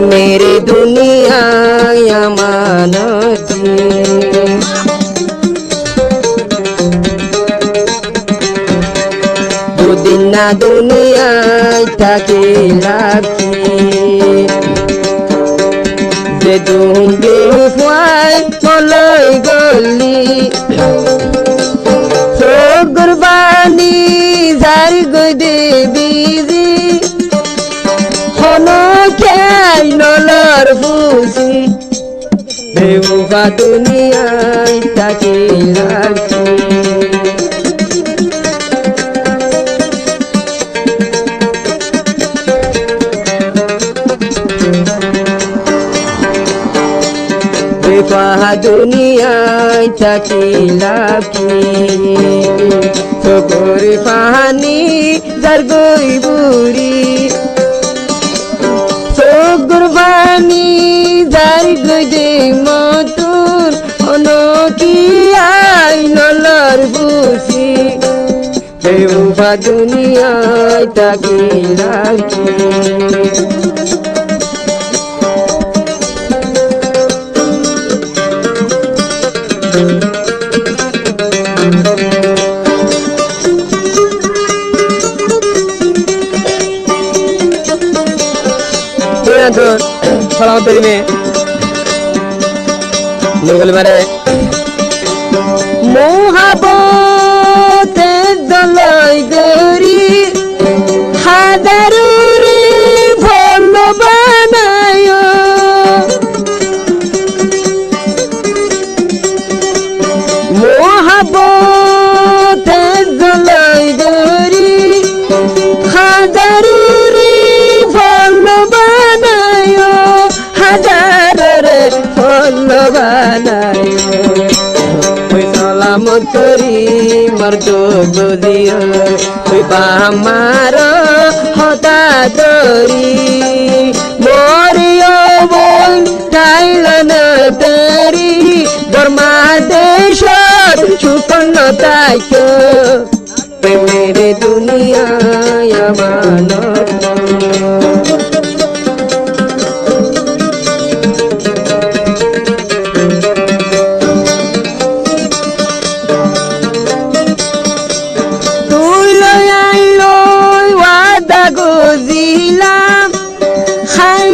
মেরে দুনিয়ায় আমানতি দুদিন না দুনিয়ায় থাকি লাগছি যে দুবে ফুয়াই মলই গলি কুরবানি যার গই দেবী হনো খেয়াই নলর বুঝি বেউবা দুনিয়ায় থাকি লাগছি বেপা দুনিয়ায় থাকি লাগছি সবর পানি যার গই বুড়ি কুরবানি যার গদে মতুর অনকি আই নলর বুঝি বেউবা দুনিয়ায় থাকি লাগছি सलामत में लोगल मारे मोहब्बत दलाई गरी हादारुरी भलो बनायो मोहब्बत दलाई गरी हादारुरी भलो बनायो হাজারে ফলো বানায় ওই সালামত করি মর্দ বুঝিও ওই আমার হতা দরি মরিও বল টাইল না তেরি দরমা দেশ সুপন্ন তাইক প্রেমের দুনিয়ায় আমানত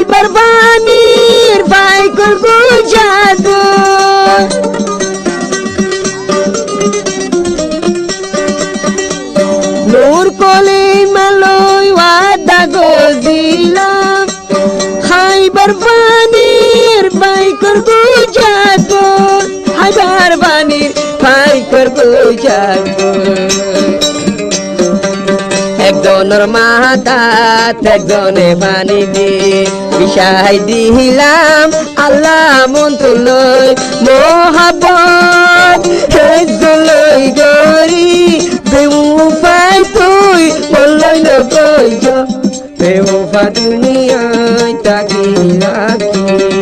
बर्बानीर बाइकर गुजादो नूर कोले मलोय वादा गोजिला हाय बर्बानीर बाइकर गुजादो हाय बर्बानीर बाइकर गुजादो একজনের মাথাত একজনে পানি দিয়ে বিষাই দিলাম আল্লাহ মন্ত্রলয় মোহাব্বত হেজলই গরি বেউফাই তুই বললই না কই বেউফা দুনিয়ায় থাকি লাগছি